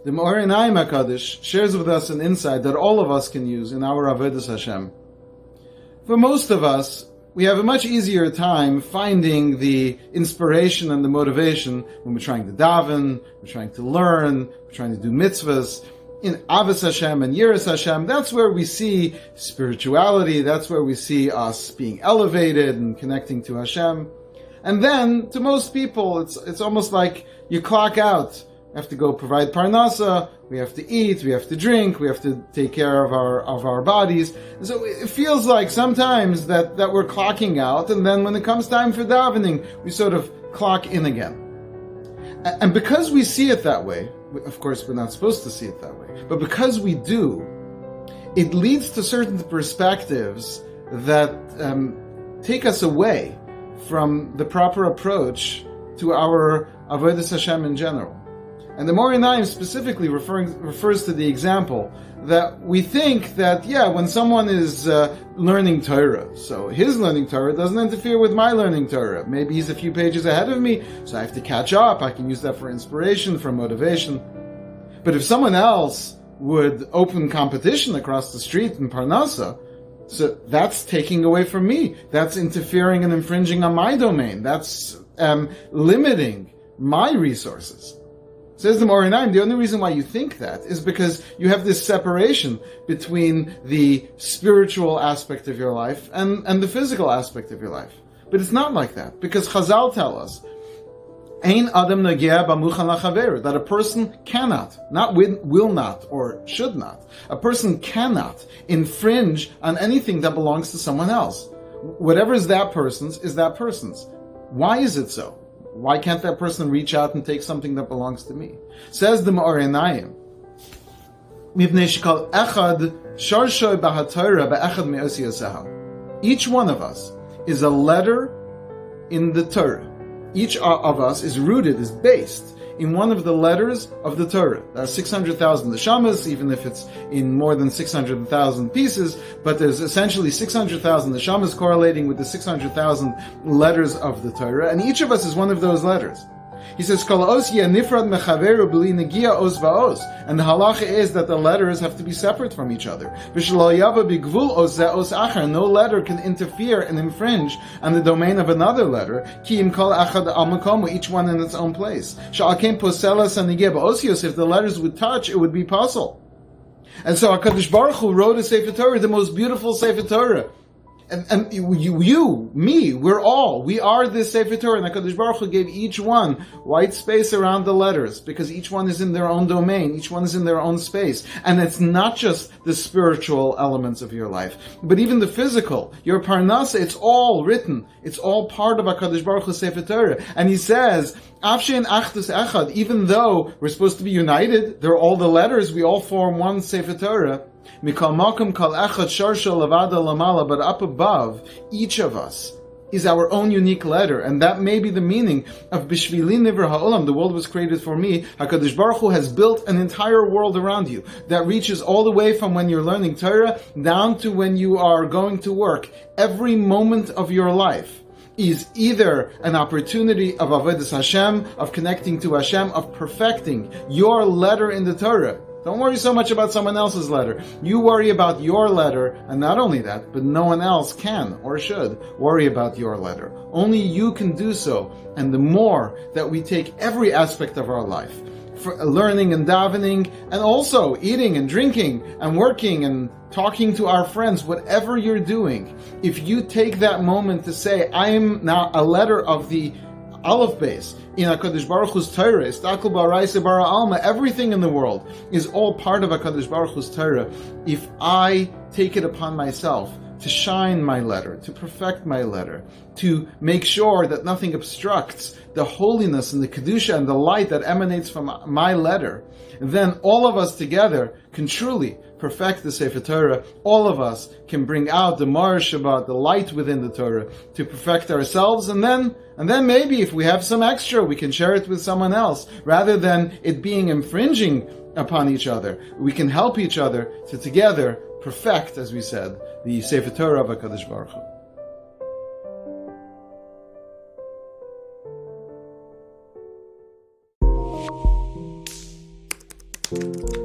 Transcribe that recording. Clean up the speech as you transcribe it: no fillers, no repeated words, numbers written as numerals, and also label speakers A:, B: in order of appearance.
A: The Me'or Einayim HaKadosh shares with us an insight that all of us can use in our Avodas Hashem. For most of us, we have a much easier time finding the inspiration and the motivation when we're trying to daven, we're trying to learn, we're trying to do mitzvahs. In Avos Hashem and Yiras Hashem, that's where we see spirituality, that's where we see us being elevated and connecting to Hashem. And then, to most people, it's almost like you clock out. We have to go provide parnasa, we have to eat, we have to drink, we have to take care of our bodies. And so it feels like sometimes that we're clocking out, and then when it comes time for davening, we sort of clock in again. And because we see it that way, of course we're not supposed to see it that way, but because we do, it leads to certain perspectives that take us away from the proper approach to our Avodas Hashem in general. And the Me'or Einayim specifically refers to the example that we think that, when someone is learning Torah, so his learning Torah doesn't interfere with my learning Torah. Maybe he's a few pages ahead of me, so I have to catch up. I can use that for inspiration, for motivation. But if someone else would open competition across the street in Parnasa, so that's taking away from me. That's interfering and infringing on my domain. That's limiting my resources. Says the Me'or Einayim, the only reason why you think that is because you have this separation between the spiritual aspect of your life and the physical aspect of your life. But it's not like that, because Chazal tell us, Ein Adam Nagea B'muchan Lachaver, that a person cannot, not will not, or should not, a person cannot infringe on anything that belongs to someone else. Whatever is that person's, is that person's. Why is it so? Why can't that person reach out and take something that belongs to me? Says the Me'or Einayim, each one of us is a letter in the Torah. Each of us is rooted, is based in one of the letters of the Torah. There are 600,000 neshamas, even if it's in more than 600,000 pieces, but there's essentially 600,000 neshamas correlating with the 600,000 letters of the Torah, and each of us is one of those letters. He says, and the halacha is that the letters have to be separate from each other. No letter can interfere and infringe on the domain of another letter, each one in its own place. If the letters would touch, it would be puzzle. And so HaKadosh Baruch Hu wrote a Sefer Torah, the most beautiful Sefer Torah. And you, me, we are this Sefer Torah, and HaKadosh Baruch Hu gave each one white space around the letters, because each one is in their own domain, each one is in their own space. And it's not just the spiritual elements of your life, but even the physical, your parnasa, it's all written, it's all part of HaKadosh Baruch Hu's Sefer Torah. And he says, even though we're supposed to be united, they're all the letters, we all form one Sefer Torah, but up above, each of us is our own unique letter, and that may be the meaning of Bishvili Nivra Ha'olam, the world was created for me. HaKadosh Baruch Hu has built an entire world around you that reaches all the way from when you're learning Torah down to when you are going to work. Every moment of your life is either an opportunity of Avodas Hashem, of connecting to Hashem, of perfecting your letter in the Torah. Don't worry so much about someone else's letter. You worry about your letter, and not only that, but no one else can or should worry about your letter. Only you can do so. And the more that we take every aspect of our life, for learning and davening, and also eating and drinking and working and talking to our friends, whatever you're doing, if you take that moment to say, I am now a letter of the Aleph base in HaKadosh Baruch Hu's Torah, Istakul Baraisa Bara Alma, everything in the world is all part of HaKadosh Baruch Hu's Torah. If I take it upon myself to shine my letter, to perfect my letter, to make sure that nothing obstructs the holiness and the Kedusha and the light that emanates from my letter, then all of us together can truly perfect the Sefer Torah. All of us can bring out the Mar Shabbat, the light within the Torah, to perfect ourselves, and then maybe if we have some extra, we can share it with someone else. Rather than it being infringing upon each other, we can help each other to together perfect, as we said, the Sefer Torah of HaKadosh Baruch Hu. you.